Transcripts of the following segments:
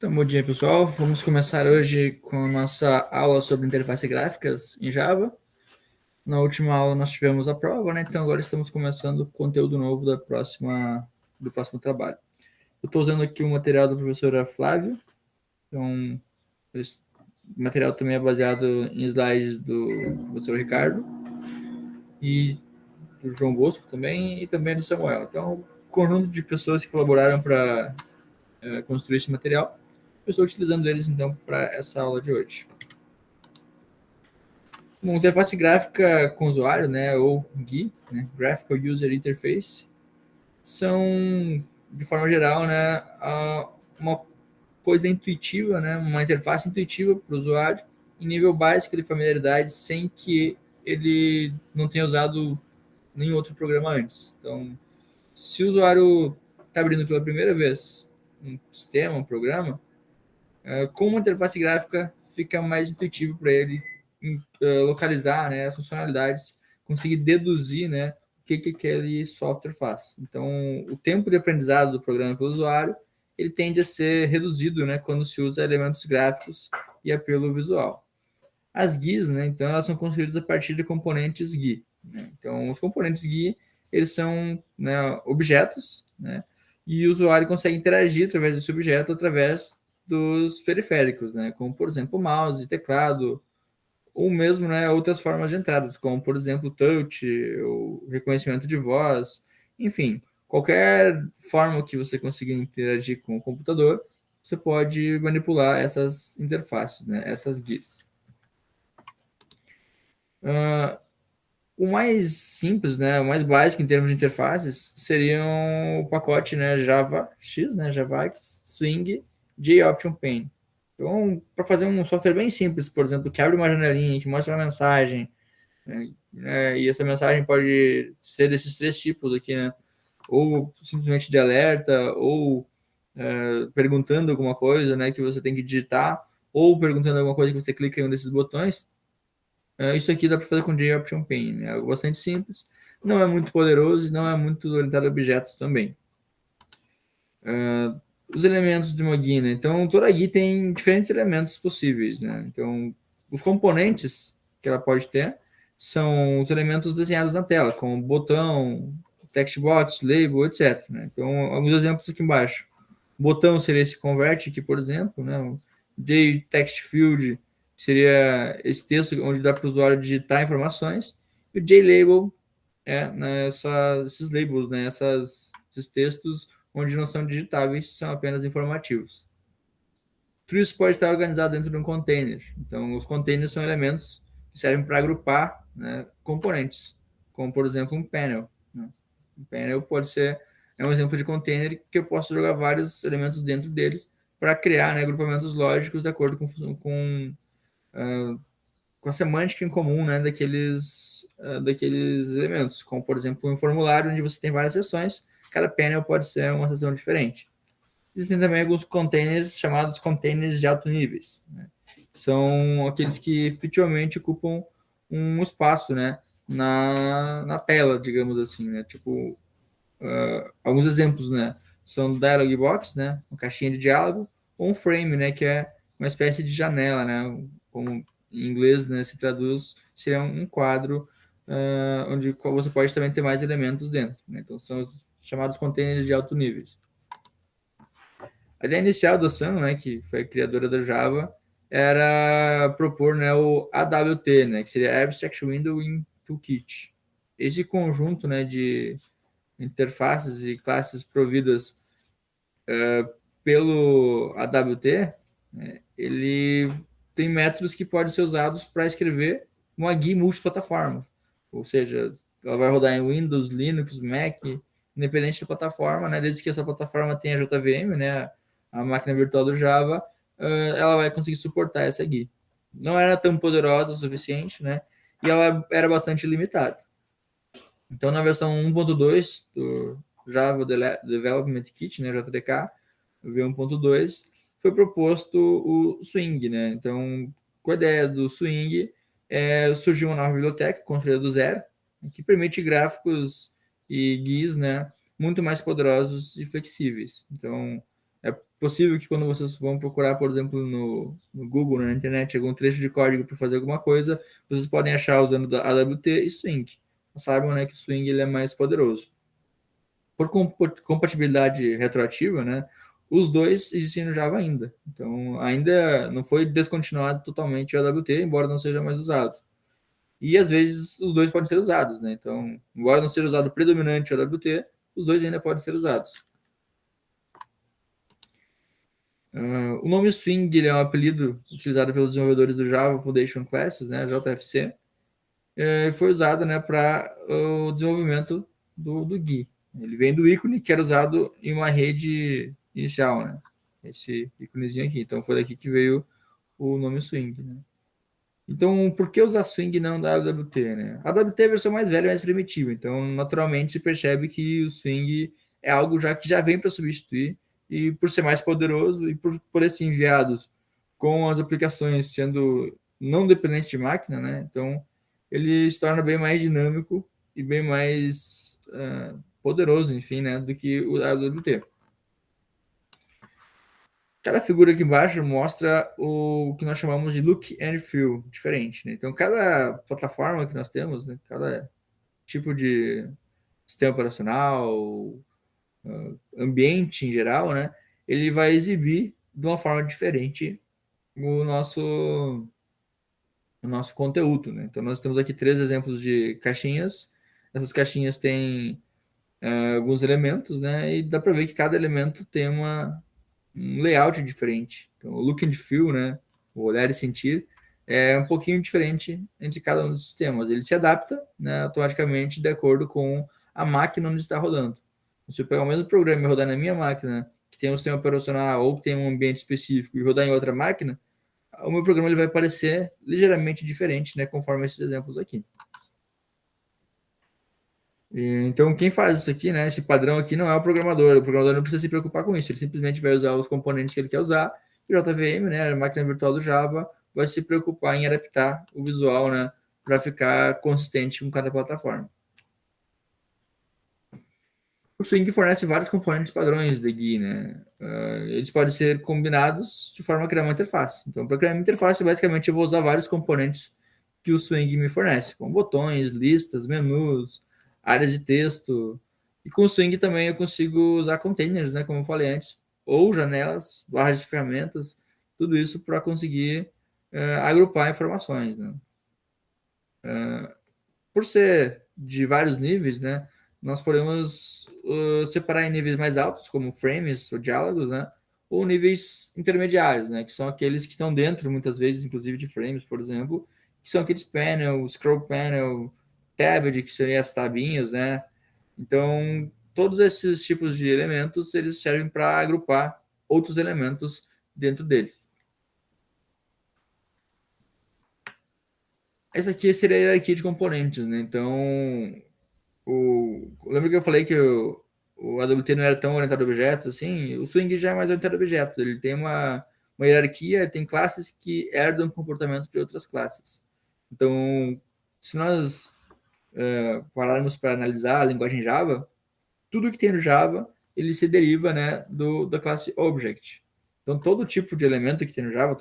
Então, bom dia, pessoal. Vamos começar hoje com a nossa aula sobre interface gráficas em Java. Na última aula nós tivemos a prova, né? Então agora estamos começando o conteúdo novo do próximo trabalho. Eu estou usando aqui o material da professora Flávio. Então, esse material também é baseado em slides do professor Ricardo e do João Bosco também, e também do Samuel. Então, um conjunto de pessoas que colaboraram para construir esse material. Eu estou utilizando eles, então, para essa aula de hoje. Bom, interface gráfica com usuário, né, ou GUI, né, Graphical User Interface, são, de forma geral, né, uma coisa intuitiva, né, uma interface intuitiva para o usuário, em nível básico de familiaridade, sem que ele não tenha usado nenhum outro programa antes. Então, se o usuário está abrindo pela primeira vez um sistema, um programa, com uma interface gráfica fica mais intuitivo para ele localizar, né, as funcionalidades, conseguir deduzir, né, o que aquele software faz. Então, o tempo de aprendizado do programa pelo usuário ele tende a ser reduzido, né, quando se usa elementos gráficos e apelo visual. As GUIs, né, então, elas são construídas a partir de componentes GUI. Né? Então, os componentes GUI eles são, né, objetos, né, e o usuário consegue interagir através desse objeto através dos periféricos, né, como, por exemplo, mouse, teclado, ou mesmo, né, outras formas de entradas, como, por exemplo, touch, o reconhecimento de voz, enfim, qualquer forma que você consiga interagir com o computador, você pode manipular essas interfaces, né, essas GUIs. O mais simples, né, o mais básico em termos de interfaces, seriam o pacote, né, JavaX, né, JavaX, Swing, JOptionPane. Então, para fazer um software bem simples, por exemplo, que abre uma janelinha, que mostra uma mensagem, né, e essa mensagem pode ser desses três tipos aqui, né, ou simplesmente de alerta, ou perguntando alguma coisa, né, que você tem que digitar, ou perguntando alguma coisa que você clica em um desses botões. Isso aqui dá para fazer com JOptionPane, né? Algo bastante simples, não é muito poderoso e não é muito orientado a objetos também. Os elementos de uma GUI, né? Então, toda GUI tem diferentes elementos possíveis, né? Então, os componentes que ela pode ter são os elementos desenhados na tela, como botão, text box, label, etc. Né? Então, alguns exemplos aqui embaixo. O botão seria esse convert aqui, por exemplo, né? O JText Field seria esse texto onde dá para o usuário digitar informações. E o JLabel né, esses labels, né, esses textos onde não são digitáveis, são apenas informativos. Tudo isso pode estar organizado dentro de um container. Então, os containers são elementos que servem para agrupar, né, componentes, como, por exemplo, um panel. Né? Um panel pode ser um exemplo de container que eu posso jogar vários elementos dentro deles para criar, né, agrupamentos lógicos de acordo com a semântica em comum, né, daqueles elementos, como, por exemplo, um formulário onde você tem várias seções, cada panel pode ser uma seção diferente. Existem também alguns containers chamados containers de alto níveis, né? São aqueles que efetivamente ocupam um espaço, né, na tela, digamos assim, né? Tipo, alguns exemplos, né, são dialog box, né, uma caixinha de diálogo, ou um frame, né, que é uma espécie de janela, né, como em inglês, né, se traduz, seria um quadro onde você pode também ter mais elementos dentro, né? Então são os chamados containers de alto nível. A ideia inicial da Sun, né, que foi a criadora da Java, era propor, né, o AWT, né, que seria Abstract Window in Toolkit. Esse conjunto, né, de interfaces e classes providas pelo AWT, né, ele tem métodos que podem ser usados para escrever uma GUI multiplataforma. Ou seja, ela vai rodar em Windows, Linux, Mac, independente da plataforma, né, desde que essa plataforma tenha JVM, né, a máquina virtual do Java, ela vai conseguir suportar essa GUI. Não era tão poderosa o suficiente, né, e ela era bastante limitada. Então, na versão 1.2 do Java Development Kit, né, JDK, V1.2, foi proposto o Swing, né? Então, com a ideia do Swing, surgiu uma nova biblioteca construída do zero, que permite gráficos e GUIs, né, muito mais poderosos e flexíveis. Então, É possível que quando vocês vão procurar, por exemplo, no Google, na internet, algum trecho de código para fazer alguma coisa, vocês podem achar usando AWT e Swing. Saibam, né, que o Swing ele é mais poderoso. Por compatibilidade retroativa, né, os dois existem no Java ainda. Então, ainda não foi descontinuado totalmente o AWT, embora não seja mais usado. E às vezes os dois podem ser usados, né? Então, embora não seja usado predominante o AWT, os dois ainda podem ser usados. O nome Swing ele é um apelido utilizado pelos desenvolvedores do Java Foundation Classes, né, JFC, foi usado, né, para o desenvolvimento do GUI. Ele vem do ícone que era usado em uma rede inicial, né? Esse íconezinho aqui. Então foi daqui que veio o nome Swing, né? Então, por que usar Swing e não da AWT, né? A AWT é a versão mais velha e mais primitiva, então naturalmente se percebe que o Swing é algo já que já vem para substituir, e por ser mais poderoso e por poder ser enviados com as aplicações sendo não dependente de máquina, né? Então ele se torna bem mais dinâmico e bem mais poderoso, enfim, né, do que o AWT. Cada figura aqui embaixo mostra o que nós chamamos de look and feel diferente, né? Então, cada plataforma que nós temos, né, cada tipo de sistema operacional, ambiente em geral, né, ele vai exibir de uma forma diferente o nosso conteúdo, né? Então, nós temos aqui 3 exemplos de caixinhas. Essas caixinhas têm alguns elementos, né? E dá para ver que cada elemento tem um layout diferente. Então, o look and feel, né, o olhar e sentir, é um pouquinho diferente entre cada um dos sistemas. Ele se adapta, né, automaticamente de acordo com a máquina onde está rodando. Se eu pegar o mesmo programa e rodar na minha máquina, que tem um sistema operacional ou que tem um ambiente específico, e rodar em outra máquina, o meu programa ele vai parecer ligeiramente diferente, né, conforme esses exemplos aqui. Então, quem faz isso aqui, né, esse padrão aqui, não é o programador não precisa se preocupar com isso, ele simplesmente vai usar os componentes que ele quer usar, e o JVM, né, a máquina virtual do Java, vai se preocupar em adaptar o visual, né, para ficar consistente com cada plataforma. O Swing fornece vários componentes padrões de GUI, né, eles podem ser combinados de forma a criar uma interface. Então, para criar uma interface, basicamente, eu vou usar vários componentes que o Swing me fornece, como botões, listas, menus, áreas de texto. E com o Swing também eu consigo usar containers, né, como eu falei antes, ou janelas, barras de ferramentas, tudo isso para conseguir agrupar informações, né. Por ser de vários níveis, né, nós podemos separar em níveis mais altos, como frames ou diálogos, né, ou níveis intermediários, né, que são aqueles que estão dentro, muitas vezes, inclusive de frames, por exemplo, que são aqueles panel, scroll panel, tabbed, que seriam as tabinhas, né. Então, todos esses tipos de elementos, eles servem para agrupar outros elementos dentro deles. Essa aqui seria a hierarquia de componentes, né? Então, lembra que eu falei que o AWT não era tão orientado a objetos assim? O Swing já é mais orientado a objetos. Ele tem uma hierarquia, tem classes que herdam comportamento de outras classes. Então, se nós pararmos para analisar a linguagem Java, tudo que tem no Java, ele se deriva, né, da classe Object. Então, todo tipo de elemento que tem no Java,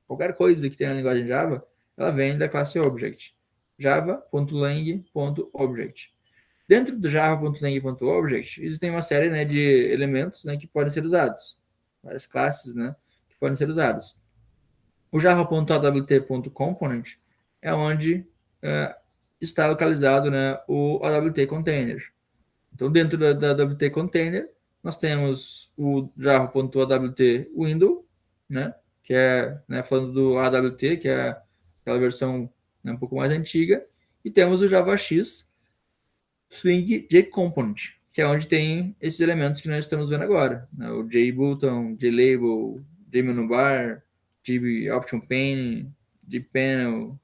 qualquer coisa que tem na linguagem Java, ela vem da classe Object. Java.lang.object. Dentro do java.lang.object, existem uma série, né, de elementos, né, que podem ser usados. Várias classes, né, que podem ser usadas. O java.awt.component é onde está localizado, né, o AWT Container. Então, dentro da AWT Container, nós temos o java.awt window, né, que é, né, falando do AWT, que é aquela versão, né, um pouco mais antiga, e temos o JavaX Swing JComponent, que é onde tem esses elementos que nós estamos vendo agora, né, o JButton, JLabel, JMenuBar, JOptionPane, JPanel,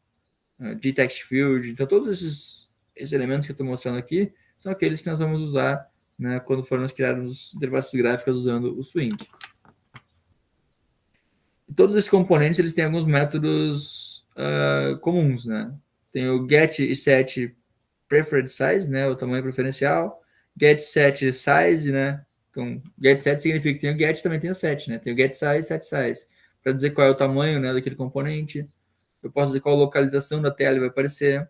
JTextField. Então, todos esses elementos que eu estou mostrando aqui são aqueles que nós vamos usar, né, quando formos criar as interfaces gráficas usando o Swing. E todos esses componentes eles têm alguns métodos comuns, né? Tem o get e set preferred size, né, o tamanho preferencial, get set size, né, Então, getSet significa que tem o get, também tem o set, né? Tem o getSize, setSize, para dizer qual é o tamanho, né, daquele componente. Eu posso dizer qual a localização da tela vai aparecer.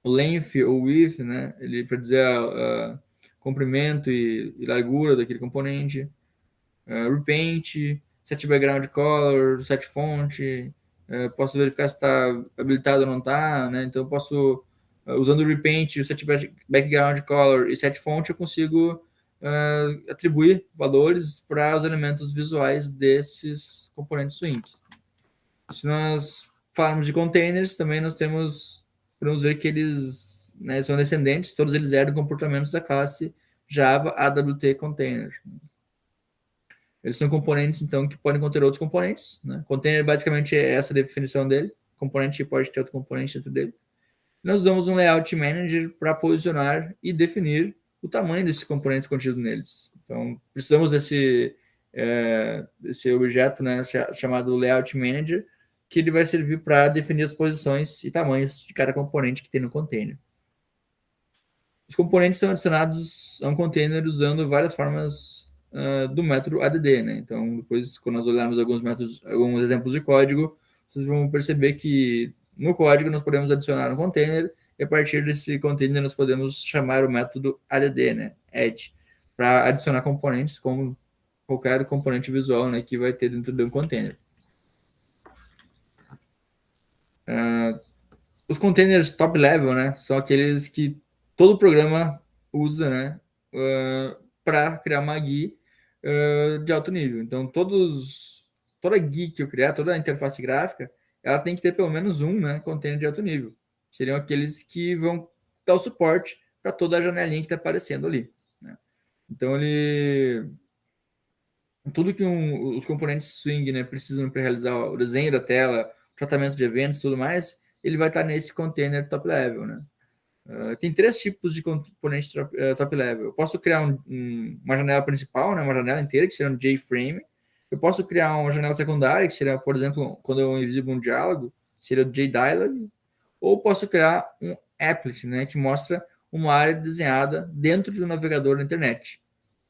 O length ou width, né, ele para dizer a comprimento e largura daquele componente. Repaint, set background color, set font. Posso verificar se está habilitado ou não está, né? Então eu posso, usando o Repaint, o set background color e set font, eu consigo atribuir valores para os elementos visuais desses componentes Swing. Se nós falarmos de containers, também nós temos, podemos ver que eles, né, são descendentes, todos eles herdam comportamentos da classe Java AWT Container. Eles são componentes, então, que podem conter outros componentes, né? Container, basicamente, é essa a definição dele. Componente pode ter outro componente dentro dele. Nós usamos um Layout Manager para posicionar e definir o tamanho desses componentes contidos neles. Então, precisamos desse objeto, né, chamado Layout Manager, que ele vai servir para definir as posições e tamanhos de cada componente que tem no container. Os componentes são adicionados a um container usando várias formas do método add, né? Então, depois, quando nós olharmos alguns métodos, alguns exemplos de código, vocês vão perceber que no código nós podemos adicionar um container e a partir desse container nós podemos chamar o método add, né? Add, para adicionar componentes como qualquer componente visual, né, que vai ter dentro de um container. Os containers top level, né, são aqueles que todo programa usa, né, para criar uma GUI de alto nível. Então, toda GUI que eu criar, toda a interface gráfica, ela tem que ter pelo menos um, né, container de alto nível. Seriam aqueles que vão dar o suporte para toda a janelinha que está aparecendo ali, né? Então, tudo que os componentes Swing, né, precisam para realizar o desenho da tela, tratamento de eventos e tudo mais, ele vai estar nesse container top level, né? Tem 3 tipos de componentes top level. Eu posso criar uma janela principal, né, uma janela inteira, que seria um JFrame. Eu posso criar uma janela secundária, que seria, por exemplo, quando eu exibo um diálogo, seria o JDialog. Ou posso criar um applet, né, que mostra uma área desenhada dentro de um navegador da internet.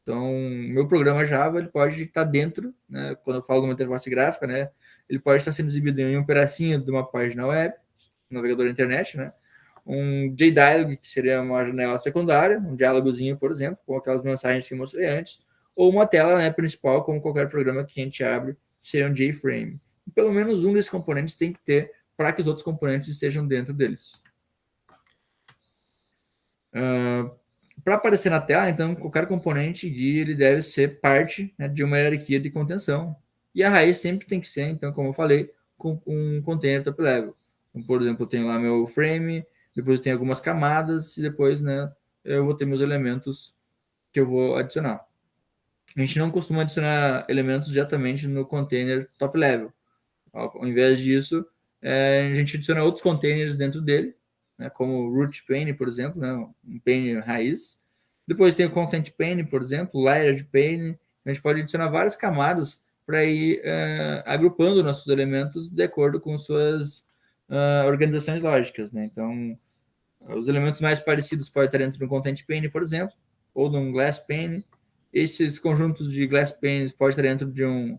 Então, meu programa Java ele pode estar dentro, né, quando eu falo de uma interface gráfica, né, ele pode estar sendo exibido em um pedacinho de uma página web, navegador da internet, né, um JDialog, que seria uma janela secundária, um diálogozinho, por exemplo, com aquelas mensagens que eu mostrei antes, ou uma tela, né, principal, como qualquer programa que a gente abre, seria um JFrame. E pelo menos um desses componentes tem que ter para que os outros componentes estejam dentro deles. Para aparecer na tela, então, qualquer componente GUI ele deve ser parte, né, de uma hierarquia de contenção. E a raiz sempre tem que ser, então, como eu falei, com um container top level. Então, por exemplo, eu tenho lá meu frame, depois eu tenho algumas camadas e depois, né, eu vou ter meus elementos que eu vou adicionar. A gente não costuma adicionar elementos diretamente no container top level. Ao invés disso, a gente adiciona outros containers dentro dele, né, como o root pane, por exemplo, né, um pane raiz. Depois tem o content pane, por exemplo, layered pane. A gente pode adicionar várias camadas para ir agrupando nossos elementos de acordo com suas organizações lógicas, né? Então, os elementos mais parecidos podem estar dentro de um content pane, por exemplo, ou de um glass pane. Esses conjuntos de glass panes podem estar dentro de um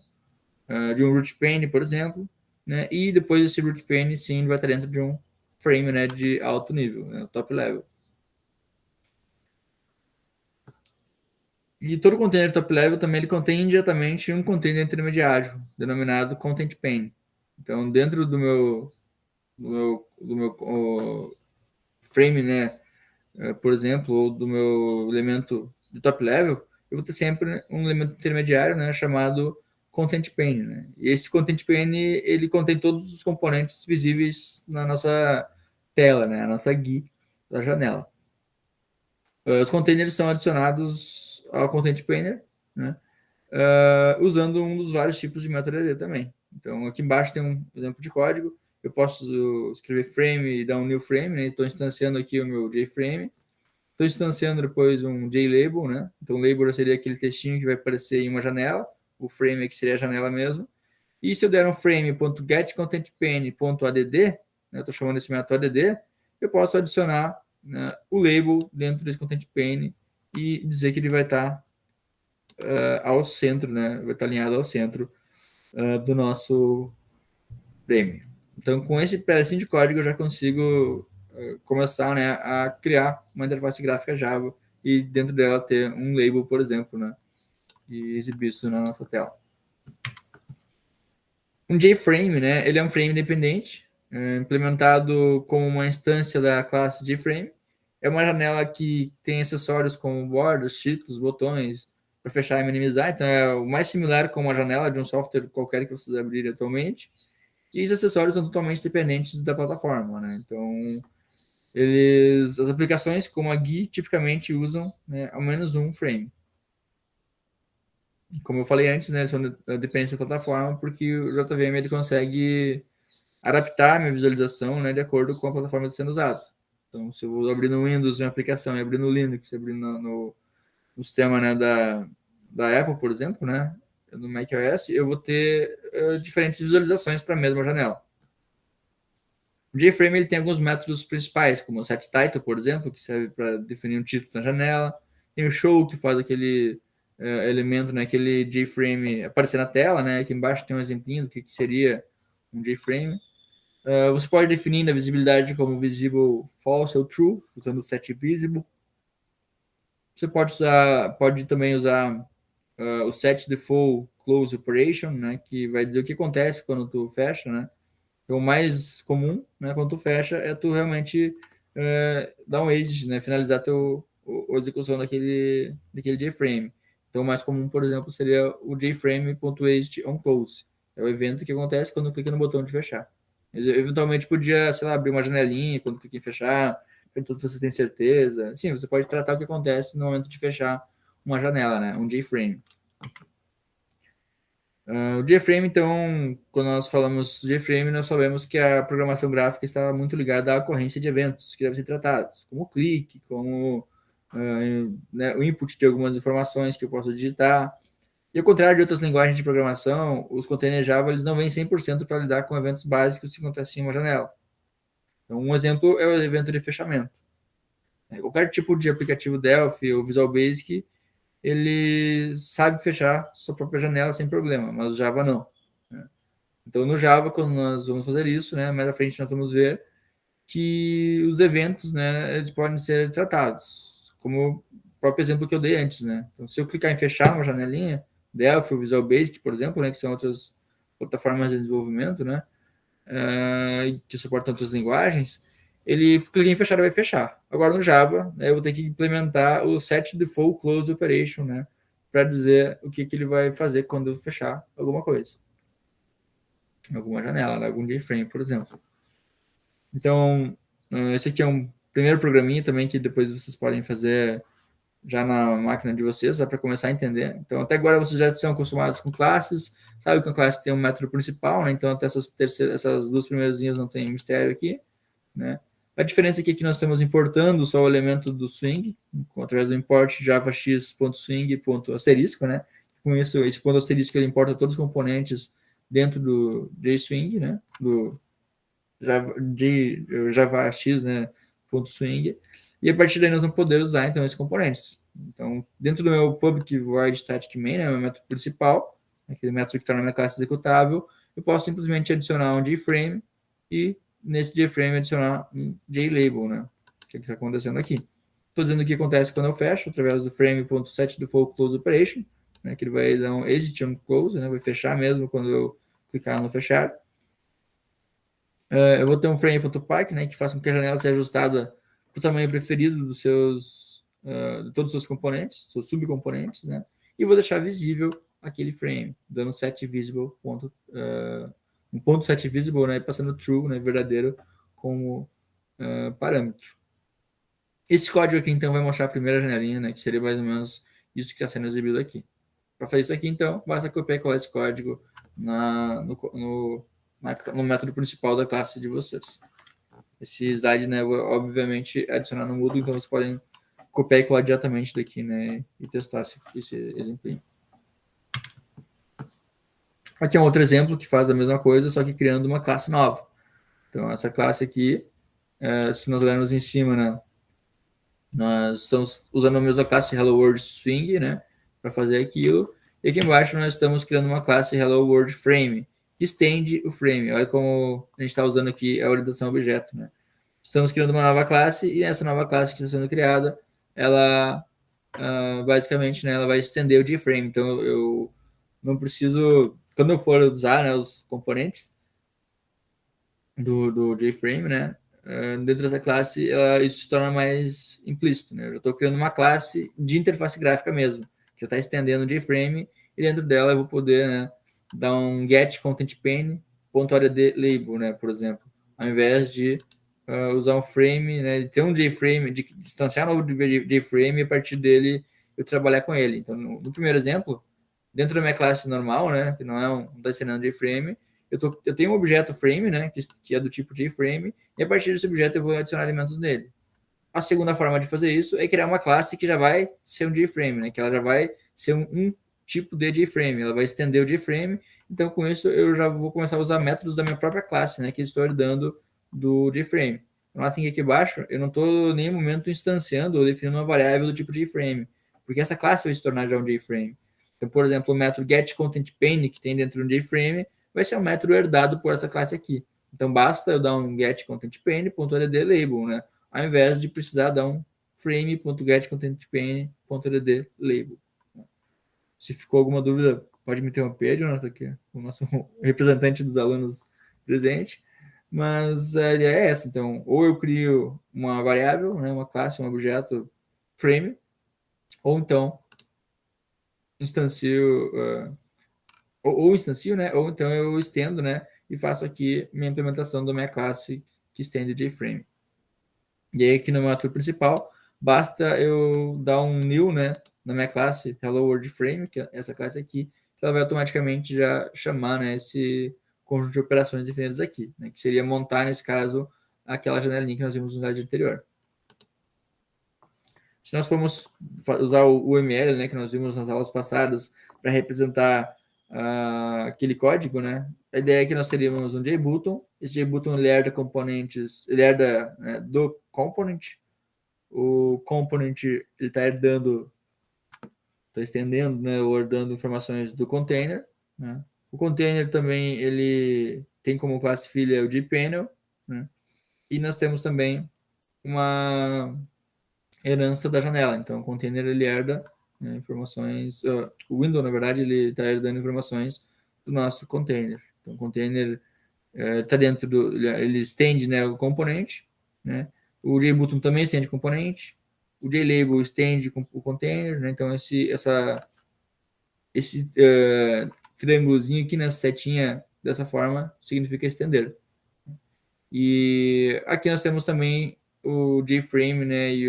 root pane, por exemplo, né? E depois esse root pane, sim, vai estar dentro de um frame, né, de alto nível, né, top level. E todo container top level também ele contém indiretamente um container intermediário, denominado content pane. Então, dentro do meu frame, né, por exemplo, ou do meu elemento de top level, eu vou ter sempre um elemento intermediário, né, chamado content pane, né? E esse content pane ele contém todos os componentes visíveis na nossa tela, né, a nossa GUI da janela. Os containers são adicionados ao content pane, né, usando um dos vários tipos de método AD também. Então, aqui embaixo tem um exemplo de código. Eu posso escrever frame e dar um new frame, né? Estou instanciando aqui o meu JFrame. Estou instanciando depois um JLabel, né? Então, label seria aquele textinho que vai aparecer em uma janela. O frame aqui seria a janela mesmo. E se eu der um frame.getContentPane.add, né, eu estou chamando esse método add, eu posso adicionar, né, o label dentro desse content pane e dizer que ele vai estar ao centro, né? Vai estar alinhado ao centro do nosso frame. Então, com esse pedacinho de código, eu já consigo começar, né, a criar uma interface gráfica Java e dentro dela ter um label, por exemplo, né, e exibir isso na nossa tela. Um JFrame, né, ele é um frame independente, implementado como uma instância da classe JFrame. É uma janela que tem acessórios como bordas, títulos, botões, para fechar e minimizar. Então, é o mais similar com uma janela de um software qualquer que vocês abrirem atualmente. E os acessórios são totalmente dependentes da plataforma, né? Então, as aplicações como a GUI tipicamente usam, né, ao menos um frame. Como eu falei antes, né, são dependentes da plataforma, porque o JVM ele consegue adaptar a minha visualização, né, de acordo com a plataforma que está sendo usada. Então, se eu vou abrir no Windows uma aplicação e abrir no Linux, abrir no sistema, né, da Apple, por exemplo, né, no macOS, eu vou ter diferentes visualizações para a mesma janela. O JFrame ele tem alguns métodos principais, como o setTitle, por exemplo, que serve para definir um título na janela. Tem o show, que faz aquele elemento, né, aquele JFrame aparecer na tela, né? Aqui embaixo tem um exemplinho do que seria um JFrame. Você pode definir a visibilidade como visible false ou true, usando o setVisible. Você pode também usar o setDefault close operation, né, que vai dizer o que acontece quando tu fecha, né? Então, o mais comum, né, quando tu fecha, é tu realmente dar um exit, né, finalizar a execução daquele JFrame. Então, o mais comum, por exemplo, seria o JFrame.exit on close. É o evento que acontece quando clica no botão de fechar. Eventualmente podia, sei lá, abrir uma janelinha quando clica em fechar, perguntando se você tem certeza. Sim, você pode tratar o que acontece no momento de fechar uma janela, né, um JFrame. O JFrame, então, quando nós falamos JFrame, nós sabemos que a programação gráfica está muito ligada à ocorrência de eventos que devem ser tratados, como o clique, como né, o input de algumas informações que eu posso digitar. E ao contrário de outras linguagens de programação, os containers Java eles não vêm 100% para lidar com eventos básicos que acontecem em uma janela. Então, um exemplo é o evento de fechamento. Qualquer tipo de aplicativo Delphi ou Visual Basic ele sabe fechar sua própria janela sem problema, mas o Java não. Né? Então, no Java, quando nós vamos fazer isso, né, mais à frente nós vamos ver que os eventos, né, eles podem ser tratados, como o próprio exemplo que eu dei antes. Né? Então, se eu clicar em fechar uma janelinha, Delphi ou Visual Basic, por exemplo, né, que são outras plataformas de desenvolvimento, né, que suportam outras linguagens, ele clica em fechar e vai fechar. Agora no Java, né, eu vou ter que implementar o setDefault close operation, né, para dizer o que ele vai fazer quando eu fechar alguma coisa. Alguma janela, algum JFrame, por exemplo. Então, esse aqui é um primeiro programinha também que depois vocês podem fazer já na máquina de vocês, para começar a entender. Então, até agora vocês já estão acostumados com classes, sabe que a classe tem um método principal, né? Então, até essas duas primeiras linhas não tem mistério aqui, né? A diferença aqui é que nós estamos importando só o elemento do swing, através do import javax.swing.asterisco, né? Com isso, esse ponto asterisco ele importa todos os componentes dentro do JSwing, né? Do javax, né? .swing. E a partir daí nós vamos poder usar, então, esses componentes. Então, dentro do meu public void static main, né, meu método principal, aquele método que está na minha classe executável, eu posso simplesmente adicionar um JFrame e, nesse JFrame, adicionar um JLabel, né? O que está acontecendo aqui. Estou dizendo o que acontece quando eu fecho, através do frame.setDefaultCloseOperation, né, que ele vai dar um exit on close, né, vai fechar mesmo quando eu clicar no fechar. Eu vou ter um frame.py, né, que faça com que a janela seja ajustada para o tamanho preferido dos de todos os seus componentes, seus subcomponentes, né, e vou deixar visível aquele frame, dando setVisible, um ponto setVisible, né, passando true, né, verdadeiro, como parâmetro. Esse código aqui, então, vai mostrar a primeira janelinha, né, que seria mais ou menos isso que está sendo exibido aqui. Para fazer isso aqui, então, basta copiar e colar esse código no método principal da classe de vocês. Esse slide, né, vou, obviamente, adicionar no Moodle, então vocês podem copiar e colar diretamente daqui, né, e testar esse exemplo. Aqui é um outro exemplo que faz a mesma coisa, só que criando uma classe nova. Então, essa classe aqui, se nós olharmos em cima, né, nós estamos usando a mesma classe Hello World Swing, né, para fazer aquilo. E aqui embaixo nós estamos criando uma classe Hello World Frame, que estende o frame. Olha como a gente está usando aqui a orientação objeto, né? Estamos criando uma nova classe e essa nova classe que está sendo criada, ela basicamente, né, ela vai estender o JFrame. Então eu não preciso, quando eu for usar, né, os componentes do JFrame, né, dentro dessa classe, isso se torna mais implícito, né? Eu já estou criando uma classe de interface gráfica mesmo, que já está estendendo o JFrame, e dentro dela eu vou poder, né, dar um get content pane .orad label, né, por exemplo, ao invés de usar um frame, né, de ter um JFrame, de distanciar um novo JFrame e a partir dele eu trabalhar com ele. Então, no primeiro exemplo, dentro da minha classe normal, né, que não está estendendo JFrame, eu tenho um objeto frame, né, que é do tipo JFrame, e a partir desse objeto eu vou adicionar elementos nele. A segunda forma de fazer isso é criar uma classe que já vai ser um JFrame, né, que ela já vai ser um tipo de JFrame, ela vai estender o JFrame, então com isso eu já vou começar a usar métodos da minha própria classe, né, que estou herdando do JFrame. Notem que aqui embaixo eu não estou em nenhum momento instanciando ou definindo uma variável do tipo JFrame, porque essa classe vai se tornar já um JFrame. Então, por exemplo, o método getContentPane que tem dentro do JFrame vai ser um método herdado por essa classe aqui. Então, basta eu dar um getContentPane.orad label, né? Ao invés de precisar dar um frame.getContentPane.orad label. Se ficou alguma dúvida, pode me interromper, Jonathan, aqui, o nosso representante dos alunos presente. Mas a ideia é essa. Então, ou eu crio uma variável, né, uma classe, um objeto frame, ou então instancio, ou instancio, né, ou então eu estendo, né, e faço aqui minha implementação da minha classe que estende o JFrame. E aí aqui no meu ator principal, basta eu dar um new, né, na minha classe Hello World Frame, que é essa classe aqui, que ela vai automaticamente já chamar, né, esse conjunto de operações definidas aqui, né, que seria montar, nesse caso, aquela janelinha que nós vimos no slide anterior. Se nós formos usar o UML, né, que nós vimos nas aulas passadas, para representar aquele código, né, a ideia é que nós teríamos um JButton, esse JButton ele herda componentes, ele herda, né, do component, o component ele está herdando, está estendendo, né, ou herdando informações do container, né. O container também ele tem como classe filha o JPanel, né, e nós temos também uma herança da janela. Então, o container ele herda, né, informações. O window, na verdade, ele está herdando informações do nosso container. Então, o container está dentro do. Ele estende, né, o componente, né? O JButton também estende o componente. O JLabel estende o container, né? Então, esse triângulozinho aqui, nessa setinha, dessa forma, significa estender. E aqui nós temos também o JFrame, né, e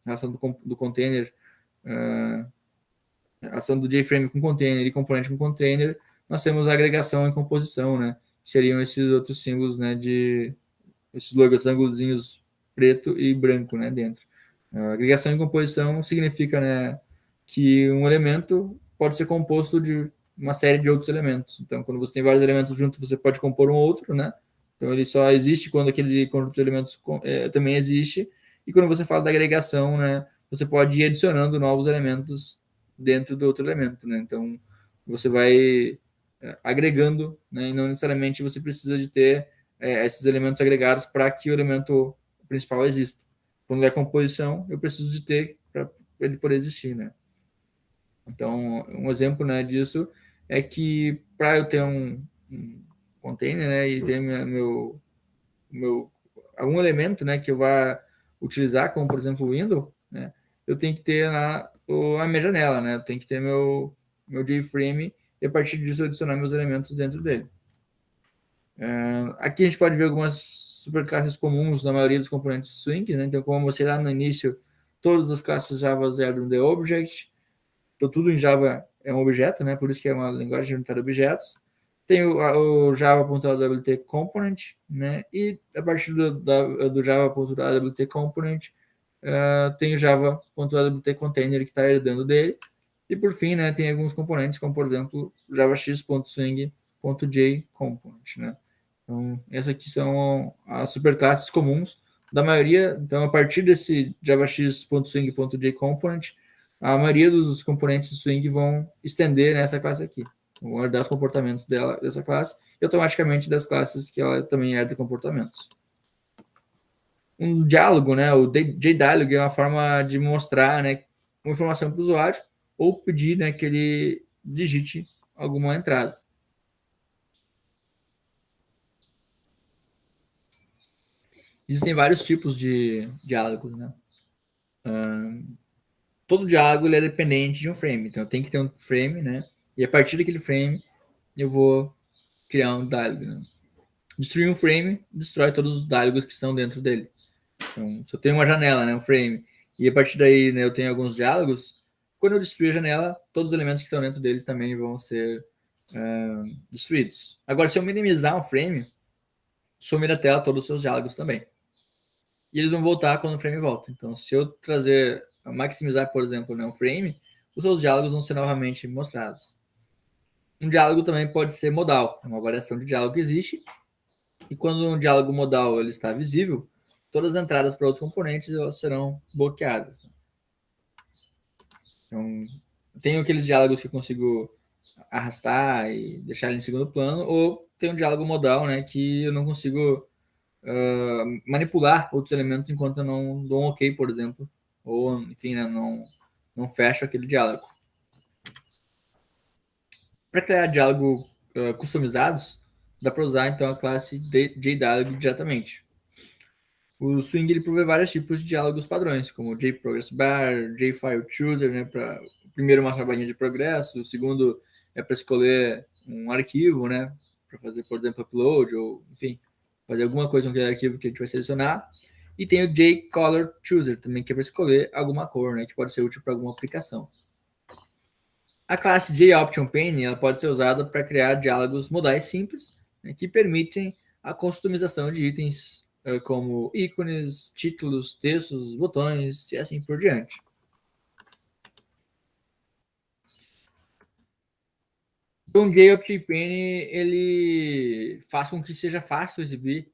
a ação do container, a ação do JFrame com container e componente com container, nós temos a agregação e composição, né, que seriam esses outros símbolos, né, esses logos preto e branco, né, dentro. A agregação e composição significa, né, que um elemento pode ser composto de uma série de outros elementos. Então, quando você tem vários elementos juntos, você pode compor um outro, né? Então, ele só existe quando aquele conjunto de elementos também existe. E quando você fala da agregação, né, você pode ir adicionando novos elementos dentro do outro elemento, né? Então, você vai agregando, né, e não necessariamente você precisa de ter esses elementos agregados para que o elemento principal exista. Quando é composição, eu preciso de ter para ele poder existir, né? Então, um exemplo, né, disso é que para eu ter um container, né, e ter algum elemento, né, que eu vá utilizar, como por exemplo o window, né, eu tenho que ter a minha janela, né, eu tenho que ter meu JFrame e a partir disso eu adicionar meus elementos dentro dele. Aqui a gente pode ver algumas superclasses comuns na maioria dos componentes Swing, né? Então, como eu mostrei lá no início, todas as classes Java herdam the object, então tudo em Java é um objeto, né? Por isso que é uma linguagem unitária de objetos. Tem o Java.awt component, né? E a partir do Java.awt component, tem o Java.awt container que está herdando dele. E por fim, né, tem alguns componentes, como por exemplo, javax.swing.jComponent, né? Então, essas aqui são as superclasses comuns da maioria. Então, a partir desse javax.swing.jComponent, a maioria dos componentes de Swing vão estender nessa classe aqui. Vão herdar os comportamentos dessa classe e automaticamente das classes que ela também herda comportamentos. Um diálogo, né, o JDialog é uma forma de mostrar, né, uma informação para o usuário ou pedir, né, que ele digite alguma entrada. Existem vários tipos de diálogos, né? Todo diálogo ele é dependente de um frame, então eu tenho que ter um frame, né? E a partir daquele frame eu vou criar um diálogo. Né? Destruir um frame destrói todos os diálogos que estão dentro dele. Então, se eu tenho uma janela, né, um frame, e a partir daí, né, eu tenho alguns diálogos, quando eu destruir a janela, todos os elementos que estão dentro dele também vão ser destruídos. Agora, se eu minimizar um frame, some da tela todos os seus diálogos também. E eles vão voltar quando o frame volta. Então, se eu maximizar, por exemplo, né, um frame, os seus diálogos vão ser novamente mostrados. Um diálogo também pode ser modal, é uma variação de diálogo que existe. E quando um diálogo modal ele está visível, todas as entradas para outros componentes elas serão bloqueadas. Então, tenho aqueles diálogos que eu consigo arrastar e deixar ele em segundo plano, ou tem um diálogo modal, né, que eu não consigo manipular outros elementos enquanto eu não dou um ok, por exemplo, ou, enfim, né, não fecho aquele diálogo. Para criar diálogo customizados, dá para usar, então, a classe JDialog diretamente. O Swing ele provê vários tipos de diálogos padrões, como JProgressBar, JFileChooser, né, para o primeiro mostrar a barrinha de progresso, o segundo é para escolher um arquivo, né, para fazer, por exemplo, upload, ou, enfim, fazer alguma coisa com aquele arquivo que a gente vai selecionar. E tem o JColorChooser também, que é para escolher alguma cor, né, que pode ser útil para alguma aplicação. A classe JOptionPane ela pode ser usada para criar diálogos modais simples, né, que permitem a customização de itens como ícones, títulos, textos, botões e assim por diante. Então, o JOptionPane ele faz com que seja fácil exibir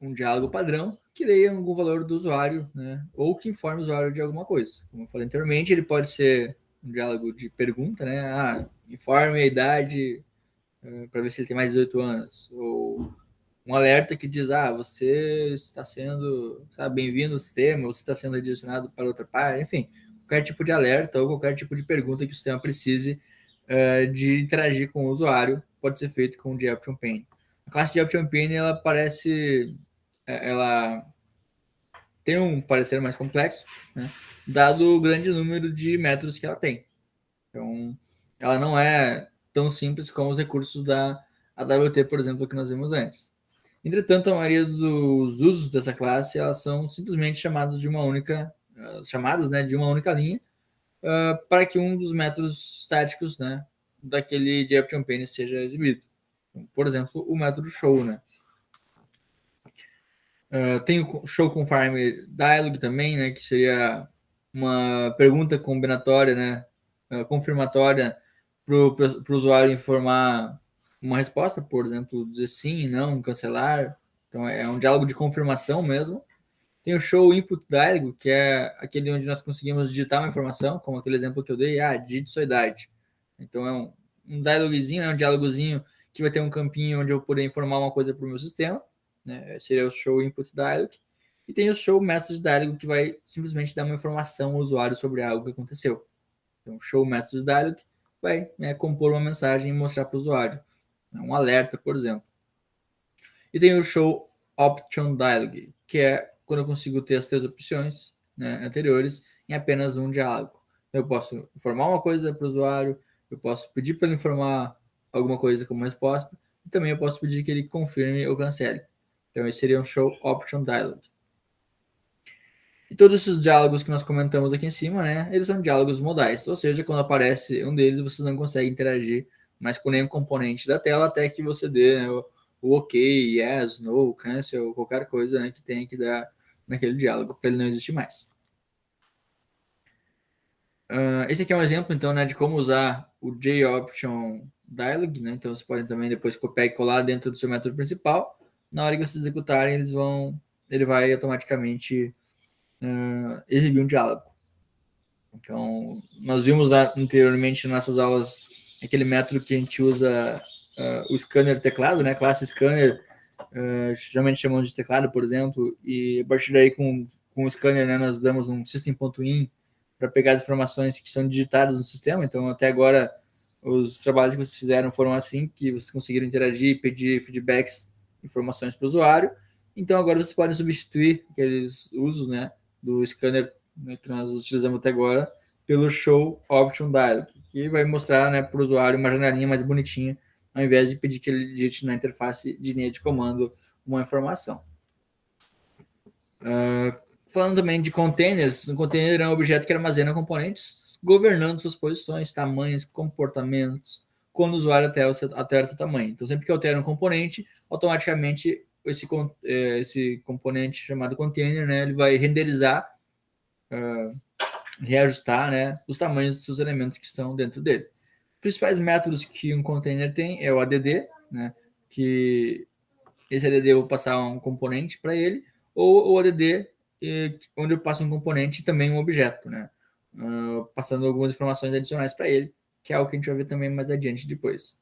um diálogo padrão que leia algum valor do usuário, né, ou que informe o usuário de alguma coisa. Como eu falei anteriormente, ele pode ser um diálogo de pergunta, né? Informe a idade para ver se ele tem mais de 18 anos. Ou um alerta que diz, você está sendo bem-vindo ao sistema, ou você está sendo redirecionado para outra parte, enfim, qualquer tipo de alerta ou qualquer tipo de pergunta que o sistema precise de interagir com o usuário pode ser feito com o JOptionPane. A classe JOptionPane, ela tem um parecer mais complexo, né, dado o grande número de métodos que ela tem. Então, ela não é tão simples como os recursos da AWT, por exemplo, que nós vimos antes. Entretanto, a maioria dos usos dessa classe elas são simplesmente chamadas de uma única, né, de uma única linha, para que um dos métodos estáticos, né, daquele JOptionPane seja exibido. Por exemplo, o método show, né? Tem o show confirm dialog também, né, que seria uma pergunta combinatória, né, confirmatória para o usuário informar uma resposta, por exemplo, dizer sim, não, cancelar. Então é um diálogo de confirmação mesmo. Tem o show input dialog, que é aquele onde nós conseguimos digitar uma informação, como aquele exemplo que eu dei, digite sua idade. Então é um dialogzinho, né, um diálogozinho que vai ter um campinho onde eu vou poder informar uma coisa para o meu sistema, né? Seria o show input dialog. E tem o show message dialog, que vai simplesmente dar uma informação ao usuário sobre algo que aconteceu. Então, show message dialog vai, né, compor uma mensagem e mostrar para o usuário, né, um alerta, por exemplo. E tem o show option dialog, que é quando eu consigo ter as três opções, né, anteriores em apenas um diálogo. Eu posso informar uma coisa para o usuário, eu posso pedir para ele informar alguma coisa como resposta, e também eu posso pedir que ele confirme ou cancele. Então, esse seria um show option dialog. E todos esses diálogos que nós comentamos aqui em cima, né, eles são diálogos modais, ou seja, quando aparece um deles, vocês não conseguem interagir mais com nenhum componente da tela até que você dê, né, o ok, yes, no, cancel, qualquer coisa, né, que tenha que dar naquele diálogo para ele não existir mais. Esse aqui é um exemplo, então, né, de como usar o JOption dialog, né, então vocês podem também depois copiar e colar dentro do seu método principal. Na hora que vocês executarem, ele vai automaticamente exibir um diálogo. Então, nós vimos lá anteriormente nas nossas aulas aquele método que a gente usa o scanner teclado, né? Classe scanner, geralmente chamamos de teclado, por exemplo, e a partir daí com o scanner, né, nós damos um system.in para pegar as informações que são digitadas no sistema. Então, até agora, os trabalhos que vocês fizeram foram assim, que vocês conseguiram interagir, pedir feedbacks, informações para o usuário. Então, agora vocês podem substituir aqueles usos, né, do scanner, né, que nós utilizamos até agora, pelo Show Option Dialog, que vai mostrar, né, para o usuário uma janelinha mais bonitinha, ao invés de pedir que ele digite na interface de linha de comando uma informação. Falando também de containers, um container é um objeto que armazena componentes governando suas posições, tamanhos, comportamentos, quando o usuário altera seu tamanho. Então, sempre que altera um componente, automaticamente esse componente chamado container, né, ele vai renderizar, reajustar, né, os tamanhos dos seus elementos que estão dentro dele. Os principais métodos que um container tem é o add, né, que esse add eu vou passar um componente para ele, ou o add onde eu passo um componente e também um objeto, né, passando algumas informações adicionais para ele, que é algo que a gente vai ver também mais adiante depois.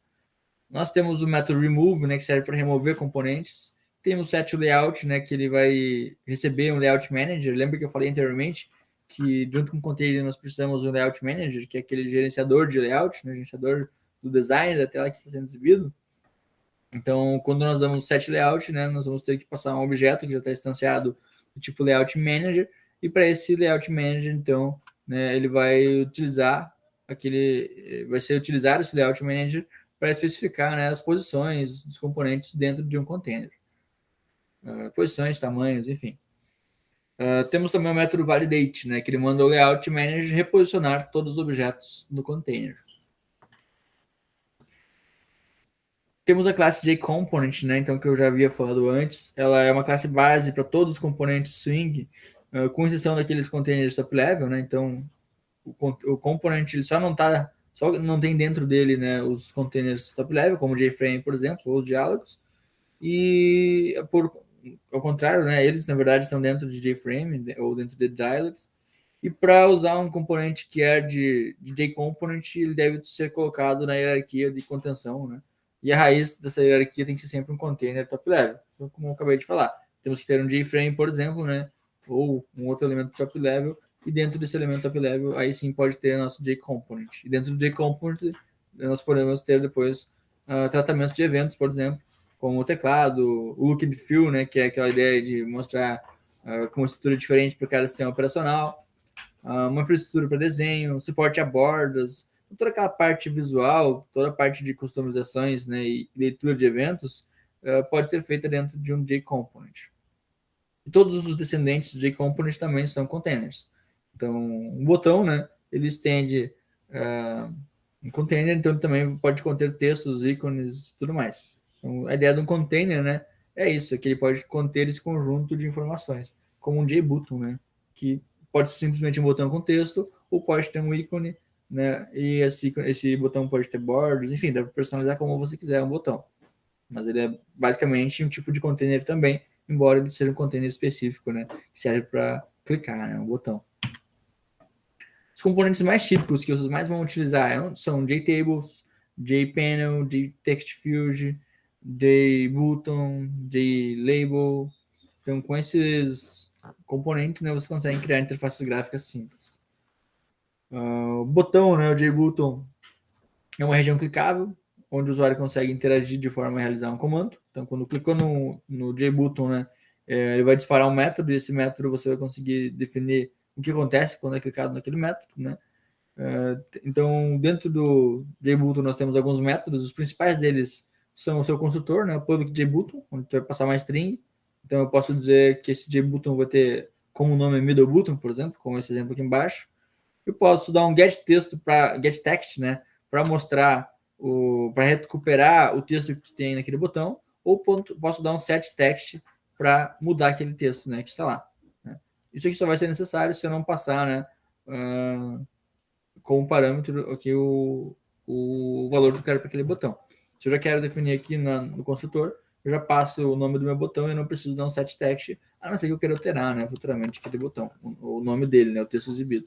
Nós temos o método remove, né, que serve para remover componentes. Temos o set layout, né, que ele vai receber um layout manager. Lembra que eu falei anteriormente que junto com o container nós precisamos de um layout manager, que é aquele gerenciador de layout, né, gerenciador do design da tela que está sendo exibido. Então, quando nós damos o set layout, né, nós vamos ter que passar um objeto que já está instanciado do tipo layout manager, e para esse layout manager, então, né, ele vai utilizar vai ser utilizado esse layout manager para especificar, né, as posições dos componentes dentro de um container. Posições, tamanhos, enfim. Temos também o método validate, né, que ele manda o layout manager reposicionar todos os objetos do container. Temos a classe JComponent, né, então, que eu já havia falado antes. Ela é uma classe base para todos os componentes Swing, com exceção daqueles containers top level, né, então o component ele só não tem dentro dele, né, os containers top level, como o JFrame, por exemplo, ou os diálogos, e ao contrário, né, eles na verdade estão dentro de JFrame ou dentro de dialogs, e para usar um componente que é de JComponent, ele deve ser colocado na hierarquia de contenção, né, e a raiz dessa hierarquia tem que ser sempre um container top level. Então, como eu acabei de falar, temos que ter um JFrame, por exemplo, né, ou um outro elemento top level, e dentro desse elemento top level, aí sim pode ter nosso JComponent. E dentro do JComponent, nós podemos ter depois tratamentos de eventos, por exemplo, como o teclado, o look and feel, né, que é aquela ideia de mostrar com uma estrutura diferente para cada sistema operacional, uma infraestrutura para desenho, suporte a bordas, toda aquela parte visual, toda a parte de customizações, né, e leitura de eventos pode ser feita dentro de um JComponent. E todos os descendentes do JComponent também são containers. Então, um botão, né, ele estende um container, então ele também pode conter textos, ícones e tudo mais. Então, a ideia de um container, né, é isso, é que ele pode conter esse conjunto de informações, como um JButton, né, que pode ser simplesmente um botão com texto, ou pode ter um ícone, né, e esse botão pode ter bordas, enfim, dá para personalizar como você quiser um botão. Mas ele é basicamente um tipo de container também, embora ele seja um container específico, né, que serve para clicar, né, um botão. Os componentes mais típicos que vocês mais vão utilizar são JTables, JPanel, JTextFuge, JButton, JLabel. Então, com esses componentes, né, você consegue criar interfaces gráficas simples. O botão, né, o JButton, é uma região clicável, onde o usuário consegue interagir de forma a realizar um comando. Então, quando clicou no JButton, né, ele vai disparar um método, e esse método você vai conseguir definir o que acontece quando é clicado naquele método, né? Então, dentro do JButton nós temos alguns métodos, os principais deles são o seu construtor, né, o public JButton, onde você vai passar uma string. Então, eu posso dizer que esse JButton vai ter como nome middle button, por exemplo, como esse exemplo aqui embaixo. Eu posso dar um get text, né, para mostrar para recuperar o texto que tem naquele botão, ou posso dar um set text para mudar aquele texto, né, que está lá. Né. Isso aqui só vai ser necessário se eu não passar, né, como parâmetro aqui o valor que eu quero para aquele botão. Se eu já quero definir aqui no construtor, eu já passo o nome do meu botão e eu não preciso dar um set text, a não ser que eu queira alterar, né, futuramente aquele botão, o nome dele, né, o texto exibido.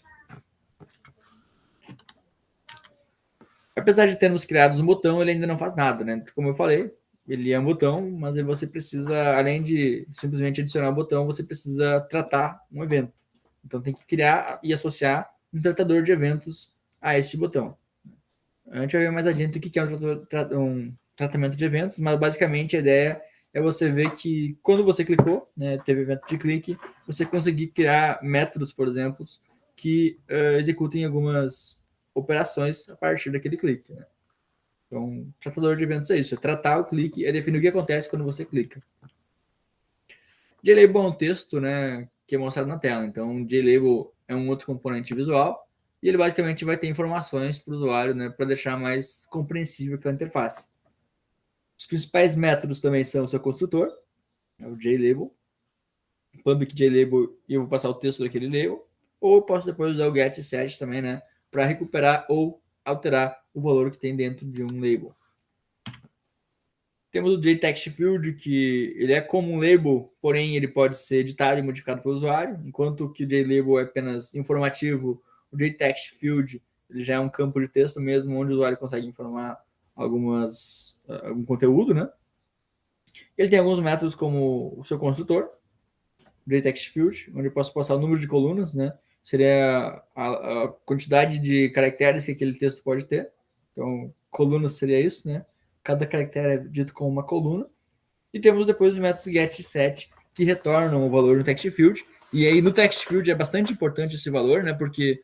Apesar de termos criado um botão, ele ainda não faz nada, né? Como eu falei, ele é um botão, mas aí você precisa, além de simplesmente adicionar o botão, você precisa tratar um evento. Então tem que criar e associar um tratador de eventos a este botão. A gente vai ver mais adiante o que é um tratamento de eventos, mas basicamente a ideia é você ver que quando você clicou, né, teve evento de clique, você conseguir criar métodos, por exemplo, que executem algumas operações a partir daquele clique. Né? Então, tratador de eventos é isso, é tratar o clique, é definir o que acontece quando você clica. JLabel é um texto, né, que é mostrado na tela. Então, JLabel é um outro componente visual e ele basicamente vai ter informações para o usuário, né, para deixar mais compreensível aquela interface. Os principais métodos também são o seu construtor, é o JLabel, public JLabel, e eu vou passar o texto daquele label, ou eu posso depois usar o getSet também, né, para recuperar ou alterar o valor que tem dentro de um label. Temos o JTextField, que ele é como um label, porém ele pode ser editado e modificado pelo usuário, enquanto que o JLabel é apenas informativo, o JTextField ele já é um campo de texto mesmo, onde o usuário consegue informar algum conteúdo, né? Ele tem alguns métodos como o seu construtor, JTextField, onde eu posso passar o número de colunas, né? Seria a quantidade de caracteres que aquele texto pode ter. Então, colunas seria isso, né? Cada caractere é dito como uma coluna. E temos depois os métodos getSet, que retornam o valor no text field. E aí no text field é bastante importante esse valor, né? Porque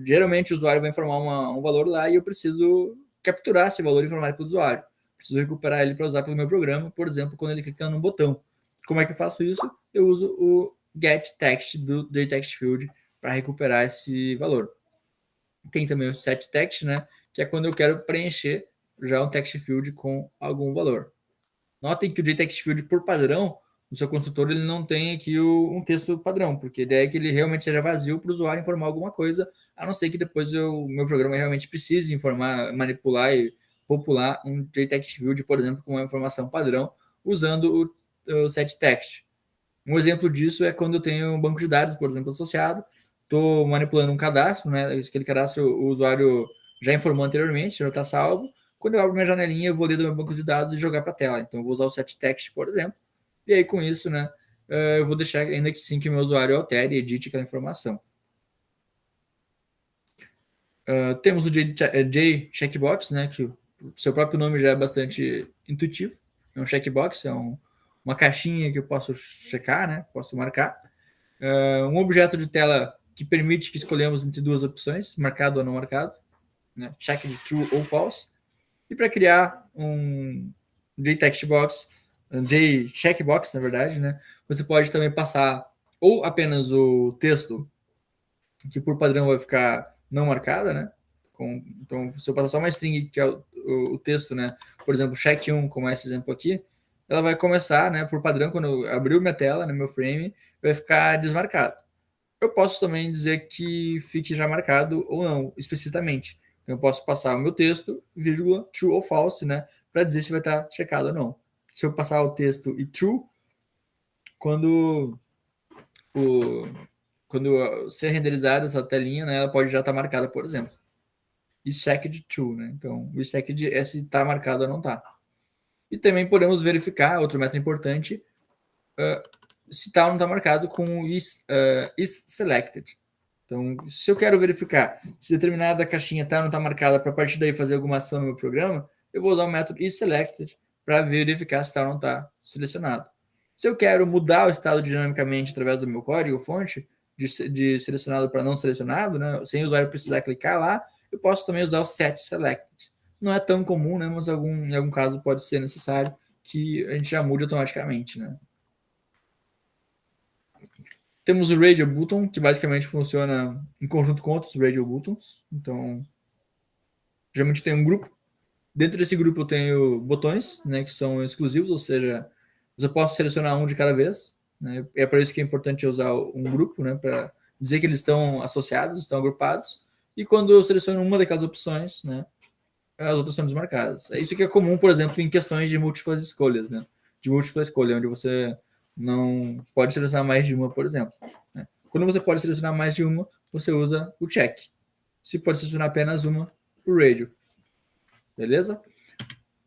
geralmente o usuário vai informar um valor lá e eu preciso capturar esse valor e informar para o usuário. Preciso recuperar ele para usar pelo meu programa, por exemplo, quando ele clica num botão. Como é que eu faço isso? Eu uso o getText do JTextField para recuperar esse valor. Tem também o setText, né? Que é quando eu quero preencher já um text field com algum valor. Notem que o JTextField, por padrão, no seu construtor, ele não tem aqui um texto padrão, porque a ideia é que ele realmente seja vazio para o usuário informar alguma coisa, a não ser que depois o meu programa realmente precise informar, manipular e popular um JTextField, por exemplo, com uma informação padrão, usando o setText. Um exemplo disso é quando eu tenho um banco de dados, por exemplo, associado, estou manipulando um cadastro, né? Aquele cadastro o usuário já informou anteriormente, já está salvo. Quando eu abro minha janelinha, eu vou ler do meu banco de dados e jogar para a tela. Então, eu vou usar o setText, por exemplo. E aí, com isso, né, eu vou deixar ainda que sim que o meu usuário altere e edite aquela informação. Temos o JCheckbox, né, que o seu próprio nome já é bastante intuitivo. É um checkbox, é uma caixinha que eu posso checar, né, posso marcar. Um objeto de tela que permite que escolhamos entre duas opções, marcado ou não marcado, né, check de true ou false. E para criar um JTextBox, um JCheckbox, na verdade, né, você pode também passar ou apenas o texto, que por padrão vai ficar não marcada, né? Então, se eu passar só uma string, que é o texto, né? Por exemplo, check1, como esse exemplo aqui, ela vai começar, né? Por padrão, quando eu abrir minha tela, no meu frame, vai ficar desmarcado. Eu posso também dizer que fique já marcado ou não, explicitamente. Eu posso passar o meu texto, vírgula, true ou false, né? Para dizer se vai estar checado ou não. Se eu passar o texto e true, quando o, quando ser renderizada essa telinha, né, ela pode já estar marcada, por exemplo. E check de true, né? Então, o check é se está marcado ou não está. E também podemos verificar, outro método importante, se está ou não está marcado com is selected. Então, se eu quero verificar se determinada caixinha está ou não está marcada para a partir daí fazer alguma ação no meu programa, eu vou usar o método isSelected para verificar se está ou não está selecionado. Se eu quero mudar o estado dinamicamente através do meu código fonte, de selecionado para não selecionado, né, sem o usuário precisar clicar lá, eu posso também usar o setSelected. Não é tão comum, né, mas em algum caso pode ser necessário que a gente já mude automaticamente. Né? Temos o Radio Button, que basicamente funciona em conjunto com outros Radio Buttons. Então, geralmente tem um grupo. Dentro desse grupo eu tenho botões, né, que são exclusivos, ou seja, eu posso selecionar um de cada vez. Né? É para isso que é importante usar um grupo, né, para dizer que eles estão associados, estão agrupados. E quando eu seleciono uma daquelas opções, né, as outras são desmarcadas. Isso que é comum, por exemplo, em questões de múltiplas escolhas, né? De múltipla escolha, onde você não pode selecionar mais de uma, por exemplo. Né? Quando você pode selecionar mais de uma, você usa o check. Se pode selecionar apenas uma, o radio. beleza?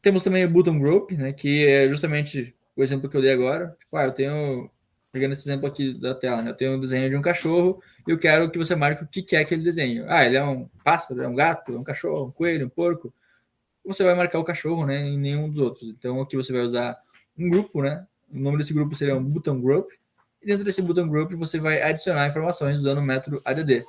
Temos também o button group, né, que é justamente o exemplo que eu dei agora. Tipo, eu tenho, pegando esse exemplo aqui da tela, né, eu tenho um desenho de um cachorro e eu quero que você marque o que é aquele desenho. Ele é um pássaro, é um gato, é um cachorro, um coelho, um porco. Você vai marcar o cachorro, né, em nenhum dos outros. Então aqui você vai usar um grupo, né? O nome desse grupo seria um button group. E dentro desse button group você vai adicionar informações usando o método add. Né?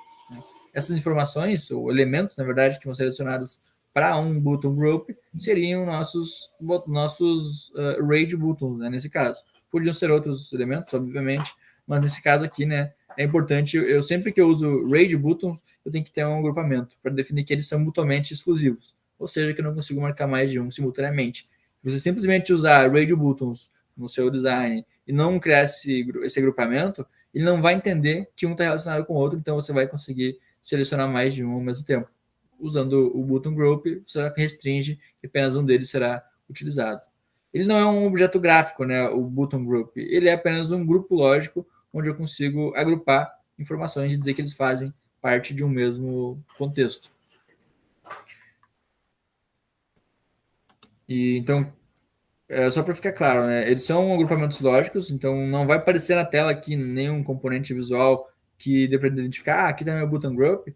Essas informações, ou elementos, na verdade, que vão ser adicionados para um button group, seriam nossos RAID buttons, né, nesse caso. Podiam ser outros elementos, obviamente, mas nesse caso aqui, né, é importante, eu sempre que eu uso RAID buttons, eu tenho que ter um agrupamento para definir que eles são mutuamente exclusivos, ou seja, que eu não consigo marcar mais de um simultaneamente. Se você simplesmente usar radio buttons no seu design e não criar esse agrupamento, ele não vai entender que um está relacionado com o outro, então você vai conseguir selecionar mais de um ao mesmo tempo. Usando o button group, você restringe que apenas um deles será utilizado. Ele não é um objeto gráfico, né, o button group. Ele é apenas um grupo lógico onde eu consigo agrupar informações e dizer que eles fazem parte de um mesmo contexto. E então, só para ficar claro, né, eles são agrupamentos lógicos, então não vai aparecer na tela aqui nenhum componente visual que dê para identificar, aqui está meu button group,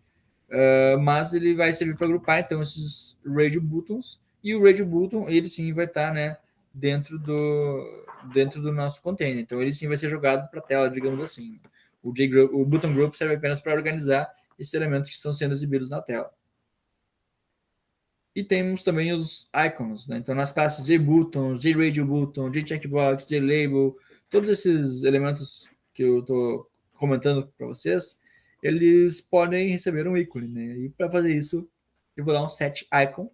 mas ele vai servir para agrupar então esses radio buttons, e o radio button ele sim vai estar, né, dentro do nosso container, então ele sim vai ser jogado para a tela, digamos assim. O button group serve apenas para organizar esses elementos que estão sendo exibidos na tela. E temos também os icons, né? Então, nas classes JButton, JRadioButton, JCheckbox, JLabel, todos esses elementos que eu estou comentando para vocês, eles podem receber um ícone, né? E para fazer isso, eu vou dar um set icon,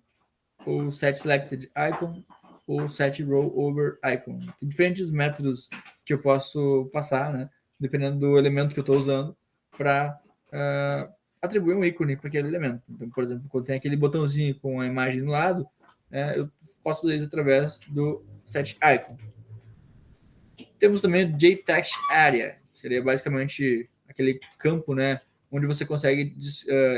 ou set selected icon, ou set row over icon. Tem diferentes métodos que eu posso passar, né? Dependendo do elemento que eu estou usando, para atribuir um ícone para aquele elemento. Então, por exemplo, quando tem aquele botãozinho com a imagem do lado, eu posso fazer isso através do set icon. Temos também o JText Area, que seria basicamente aquele campo, né, onde você consegue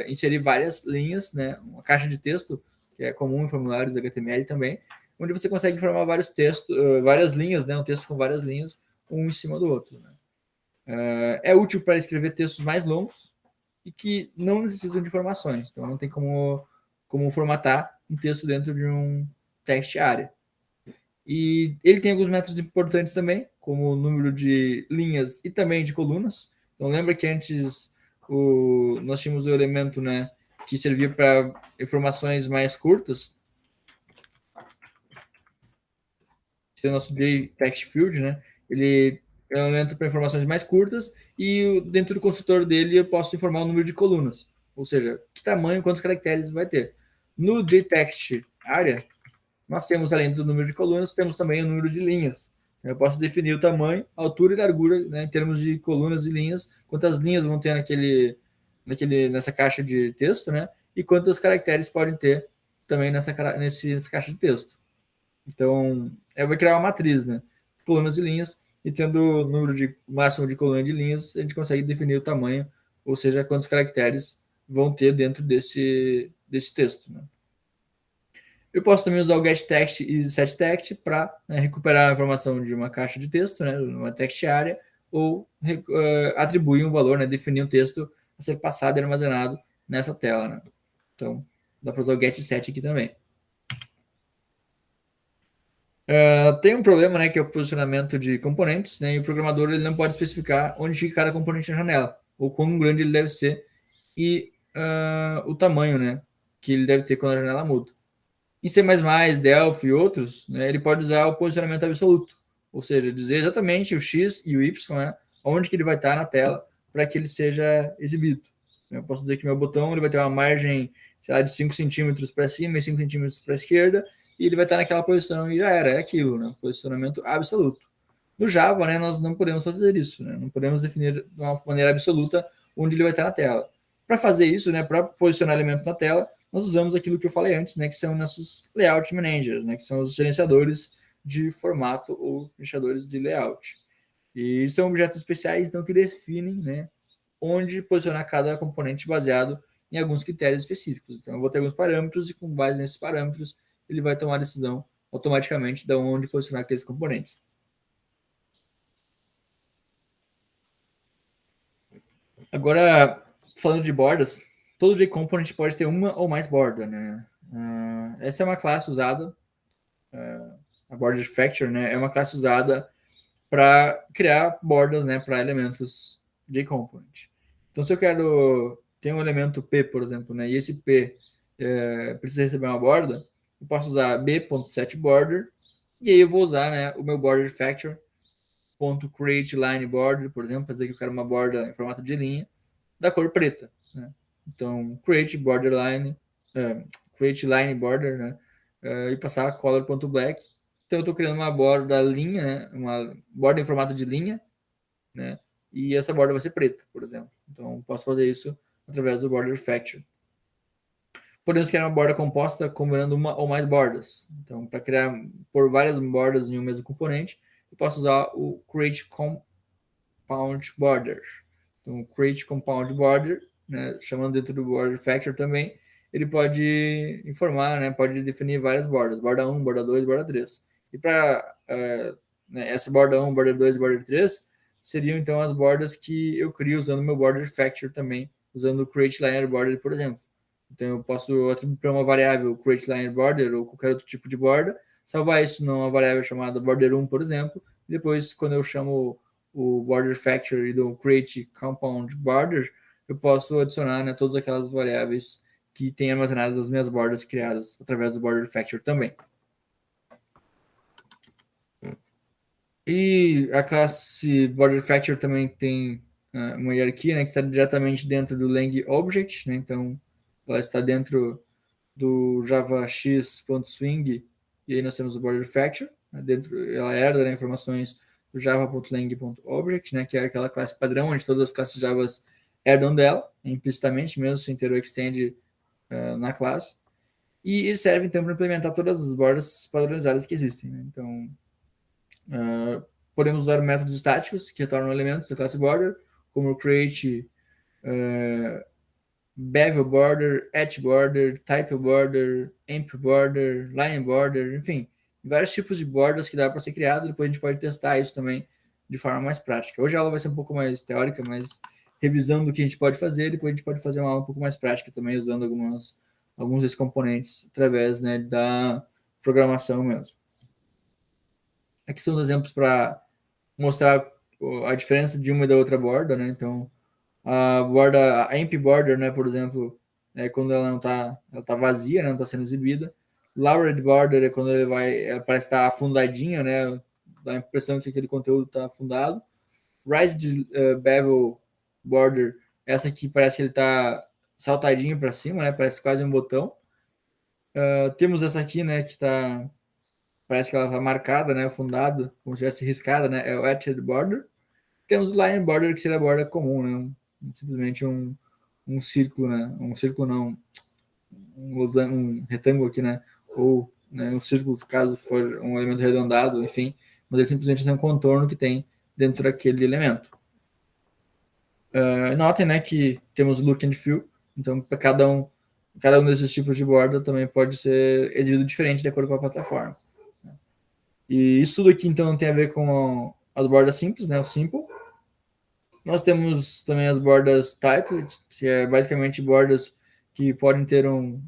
inserir várias linhas, né, uma caixa de texto, que é comum em formulários HTML também, onde você consegue formar vários textos, várias linhas, né, um texto com várias linhas, um em cima do outro. Né. É útil para escrever textos mais longos, e que não necessitam de informações. Então, não tem como formatar um texto dentro de um text area. E ele tem alguns métodos importantes também, como o número de linhas e também de colunas. Então, lembra que antes nós tínhamos o elemento, né, que servia para informações mais curtas, que é o nosso text field, né? Ele é um elemento para informações mais curtas e dentro do construtor dele eu posso informar o número de colunas, ou seja, que tamanho, quantos caracteres vai ter. No JText area, nós temos, além do número de colunas, temos também o número de linhas. Eu posso definir o tamanho, altura e largura, né, em termos de colunas e linhas, quantas linhas vão ter nessa caixa de texto, né, e quantos caracteres podem ter também nessa caixa de texto. Então, eu vou criar uma matriz, né? Colunas e linhas, e tendo o número de máximo de coluna de linhas, a gente consegue definir o tamanho, ou seja, quantos caracteres vão ter dentro desse texto. Né? Eu posso também usar o getText e setText para recuperar a informação de uma caixa de texto, né, uma text area, ou atribuir um valor, né, definir um texto a ser passado e armazenado nessa tela. Né? Então, dá para usar o getSet aqui também. Tem um problema, né, que é o posicionamento de componentes, né, e o programador ele não pode especificar onde fica cada componente na janela, ou quão grande ele deve ser, e o tamanho, né, que ele deve ter quando a janela muda. Em C++, Delphi e outros, né, ele pode usar o posicionamento absoluto, ou seja, dizer exatamente o X e o Y, né, onde que ele vai estar na tela para que ele seja exibido. Eu posso dizer que meu botão ele vai ter uma margem, sei lá, de 5 centímetros para cima e 5 centímetros para a esquerda, e ele vai estar naquela posição e já era, é aquilo, né? Posicionamento absoluto. No Java, né, nós não podemos fazer isso, né? Não podemos definir de uma maneira absoluta onde ele vai estar na tela. Para fazer isso, né, para posicionar elementos na tela, nós usamos aquilo que eu falei antes, né, que são nossos layout managers, né, que são os gerenciadores de formato ou gerenciadores de layout. E são objetos especiais, então, que definem, né, onde posicionar cada componente baseado em alguns critérios específicos. Então, eu vou ter alguns parâmetros e, com base nesses parâmetros, ele vai tomar a decisão automaticamente de onde posicionar aqueles componentes. Agora, falando de bordas, todo JComponent pode ter uma ou mais bordas, né? Essa é uma classe usada, a border factor, né? É uma classe usada para criar bordas, né, para elementos JComponent. Então, se eu quero ter um elemento P, por exemplo, né, e esse P precisa receber uma borda, eu posso usar b.setBorder e aí eu vou usar, né, o meu border factor .createLineBorder, por exemplo, para dizer que eu quero uma borda em formato de linha da cor preta, né? Então, create line border, né? E passar color.black. Então, eu estou criando uma borda linha, né? Uma borda em formato de linha, né? E essa borda vai ser preta, por exemplo. Então, posso fazer isso através do border factor. Podemos criar uma borda composta combinando uma ou mais bordas. Então, para criar por várias bordas em um mesmo componente, eu posso usar o create compound border. Então, create compound border, né, chamando dentro do border factor também, ele pode informar, né, pode definir várias bordas, borda 1, borda 2, borda 3. E para né, essa borda 1, borda 2 e borda 3 seriam então as bordas que eu crio usando o meu border factor também, usando o create liner border, por exemplo. Então eu posso atribuir para uma variável create liner border ou qualquer outro tipo de borda, salvar isso numa variável chamada border 1, por exemplo, e depois quando eu chamo o border factor e do create compound border, eu posso adicionar, né, todas aquelas variáveis que tem armazenadas as minhas bordas criadas através do border factor também. E a classe border factor também tem uma hierarquia, né, que está diretamente dentro do lang object, né, então ela está dentro do javax.swing e aí nós temos o border factor, né, dentro, ela herda, né, informações do java.lang.object, né, que é aquela classe padrão onde todas as classes Java herdam dela, implicitamente, mesmo sem ter o extend na classe. E ele serve, então, para implementar todas as bordas padronizadas que existem. Né? Então, podemos usar métodos estáticos que retornam elementos da classe border, como o create, bevel border, at border, title border, amp border, line border, enfim, vários tipos de bordas que dá para ser criado. Depois a gente pode testar isso também de forma mais prática. Hoje a aula vai ser um pouco mais teórica, mas revisando o que a gente pode fazer, depois a gente pode fazer uma aula um pouco mais prática também, usando alguns desses componentes através, né, da programação mesmo. Aqui são os exemplos para mostrar a diferença de uma e da outra borda, né? Então, a borda, a amp border, né, por exemplo, é quando ela não tá, ela tá vazia, né, não está sendo exibida. Lowered border é quando ele vai, parece estar afundadinha, né, dá a impressão que aquele conteúdo está afundado. Raised bevel border, essa aqui parece que ele está saltadinho para cima, né, parece quase um botão. Temos essa aqui, né, que está, parece que ela está marcada, né, afundada, como se tivesse riscada, né, é o etched border. Temos o line border, que seria a borda comum, né, simplesmente um círculo, né? Um círculo não, um retângulo aqui, né? Ou né, um círculo, caso for um elemento arredondado, enfim, mas é simplesmente um contorno que tem dentro daquele elemento. Notem, né, que temos look and feel, então para cada um desses tipos de borda também pode ser exibido diferente de acordo com a plataforma. E isso tudo aqui então tem a ver com as bordas simples, né? O simple. Nós temos também as bordas titled, que é basicamente bordas que podem ter um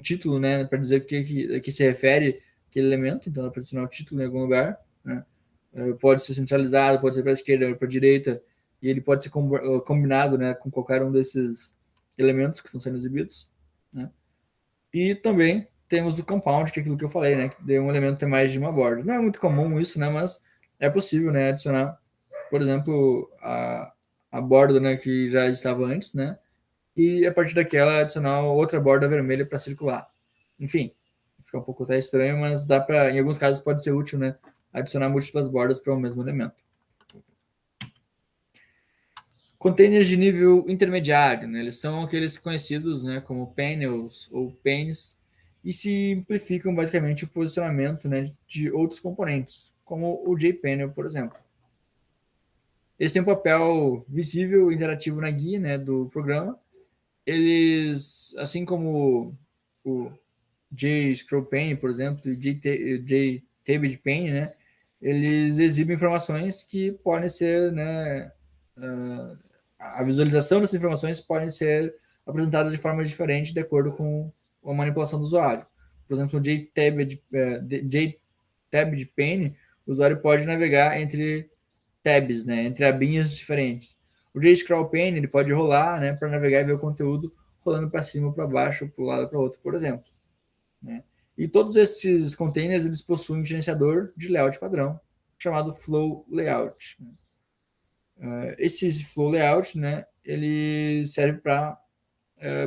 título, né, para dizer o que se refere aquele elemento, então dá para adicionar o título em algum lugar, né? Pode ser centralizado, pode ser para a esquerda ou para a direita, e ele pode ser combinado, né, com qualquer um desses elementos que estão sendo exibidos, né? E também temos o compound, que é aquilo que eu falei, né, que de um elemento tem mais de uma borda. Não é muito comum isso, né, mas é possível, né, adicionar, por exemplo, a borda, né, que já estava antes, né, e a partir daquela adicionar outra borda vermelha para circular. Enfim, fica um pouco até estranho, mas dá para, em alguns casos pode ser útil, né, adicionar múltiplas bordas para o mesmo elemento. Containers de nível intermediário, né, eles são aqueles conhecidos, né, como panels ou panes, e simplificam basicamente o posicionamento, né, de outros componentes, como o JPanel, por exemplo. Eles têm um papel visível e interativo na guia, né, do programa. eles, assim como o JScrewPane, por exemplo, e JTablePane, né, eles exibem informações que podem ser, né, a visualização dessas informações podem ser apresentadas de forma diferente de acordo com a manipulação do usuário. Por exemplo, o JTablePane, o usuário pode navegar entre tabs, né, entre abinhas diferentes. O JScrewPane, ele pode rolar, né, para navegar e ver o conteúdo rolando para cima, para baixo, para um lado, para outro, por exemplo. Né? E todos esses containers eles possuem um gerenciador de layout padrão chamado Flow Layout. Esse Flow Layout, né, ele serve para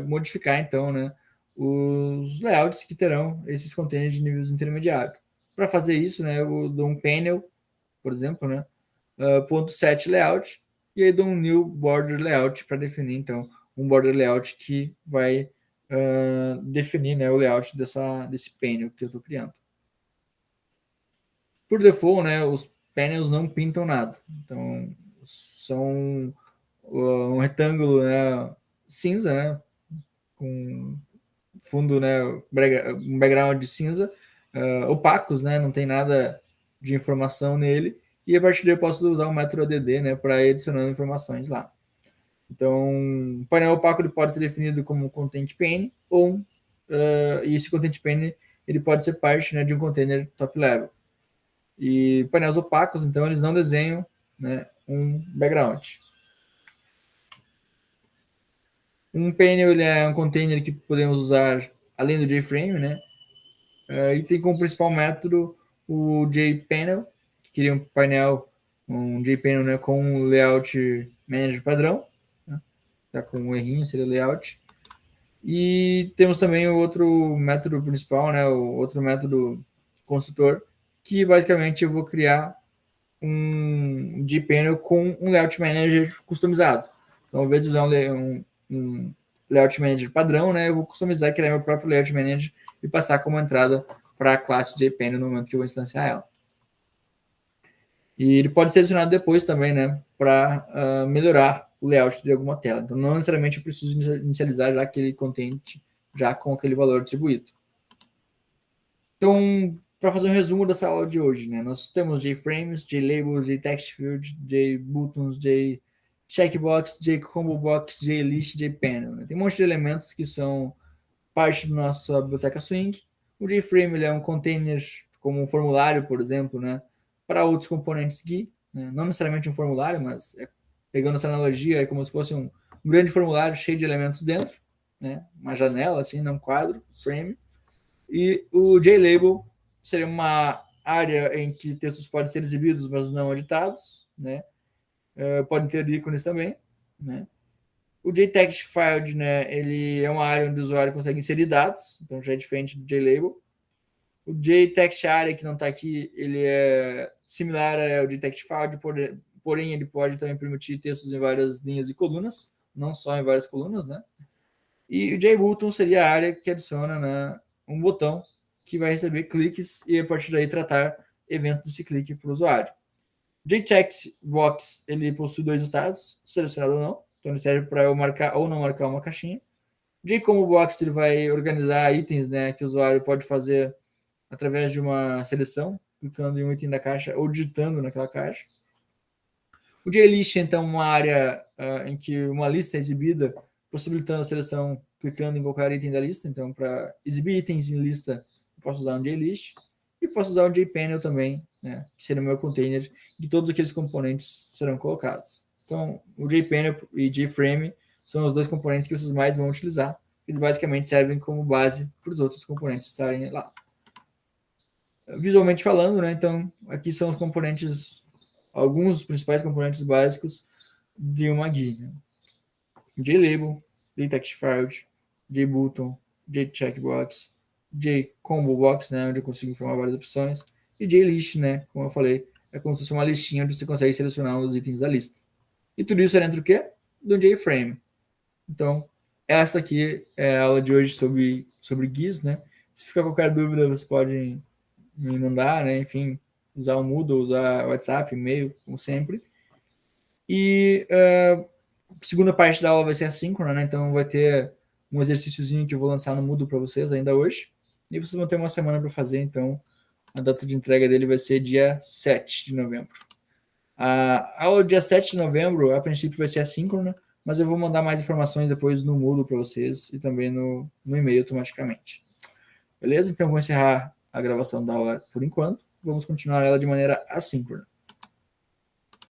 modificar então, né, os layouts que terão esses containers de níveis intermediários. Para fazer isso, né, eu dou um panel, por exemplo, né, ponto set layout e aí dou um new border layout para definir então um border layout que vai definir, né, o layout desse panel que eu estou criando. Por default, né, os panels não pintam nada. Então, são um retângulo, né, cinza, né, com fundo, né, um background de cinza, opacos, né, não tem nada de informação nele. E a partir daí eu posso usar o método add, né, para ir adicionando informações lá. Então, o painel opaco ele pode ser definido como content pane ou e esse content pane ele pode ser parte, né, de um container top level. E painéis opacos, então eles não desenham, né, um background. Um panel ele é um container que podemos usar além do JFrame, né? E tem como principal método o JPanel, que cria um painel, um JPanel, né, com um layout manager padrão. Né? Tá com um errinho, seria layout. E temos também o outro método principal, né, o outro método construtor, que basicamente eu vou criar um JPanel com um layout manager customizado. Então, ao invés de usar um layout manager padrão, né, eu vou customizar e criar meu próprio layout manager e passar como entrada para a classe JPanel no momento que eu vou instanciar ela. E ele pode ser adicionado depois também, né, para melhorar o layout de alguma tela. Então, não necessariamente eu preciso inicializar já aquele content já com aquele valor atribuído. Então, para fazer um resumo dessa aula de hoje, né? Nós temos JFrames, JLabels, JTextField, JButtons, JCheckbox, JComboBox, JList, JPanel. Né? Tem um monte de elementos que são parte da nossa biblioteca Swing. O JFrame ele é um container como um formulário, por exemplo, né? Para outros componentes GUI. Né? Não necessariamente um formulário, mas pegando essa analogia, é como se fosse um grande formulário cheio de elementos dentro. Né? Uma janela, assim, não um quadro, frame. E o JLabel seria uma área em que textos podem ser exibidos, mas não editados, né? Podem ter ícones também, né? O JTextField, né, ele é uma área onde o usuário consegue inserir dados, então já é diferente do JLabel. O JTextArea, que não está aqui, ele é similar ao JTextField, porém ele pode também permitir textos em várias linhas e colunas, não só em várias colunas, né? E o JButton seria a área que adiciona, né, um botão que vai receber cliques e a partir daí tratar eventos desse clique para o usuário. O JCheckbox ele possui dois estados, selecionado ou não, então ele serve para eu marcar ou não marcar uma caixinha. O JComboBox ele vai organizar itens, né, que o usuário pode fazer através de uma seleção, clicando em um item da caixa ou digitando naquela caixa. O JList, então, é uma área em que uma lista é exibida, possibilitando a seleção clicando em qualquer item da lista. Então, para exibir itens em lista, eu posso usar um JList. E posso usar o JPanel também, né, que seria o meu container, de todos aqueles componentes serão colocados. Então, o JPanel e JFrame são os dois componentes que vocês mais vão utilizar. Eles basicamente servem como base para os outros componentes estarem lá. Visualmente falando, né, então, aqui são os componentes, alguns dos principais componentes básicos de uma GUI. Né? JLabel, JTextField, JButton, JCheckbox, JComboBox, né, onde eu consigo informar várias opções, e JList, né, como eu falei, é como se fosse uma listinha onde você consegue selecionar os itens da lista. E tudo isso é dentro do quê? Do JFrame. Então, essa aqui é a aula de hoje sobre GUIs, né? Se ficar qualquer dúvida, você pode me mandar, né? Enfim, usar o Moodle, usar o WhatsApp, e-mail, como sempre. E A segunda parte da aula vai ser assíncrona, né? Então vai ter um exercíciozinho que eu vou lançar no Moodle para vocês ainda hoje. E vocês vão ter uma semana para fazer, então a data de entrega dele vai ser dia 7 de novembro. A aula dia 7 de novembro, a princípio, vai ser assíncrona, mas eu vou mandar mais informações depois no Moodle para vocês e também no e-mail automaticamente. Beleza? Então vou encerrar a gravação da aula por enquanto. Vamos continuar ela de maneira assíncrona.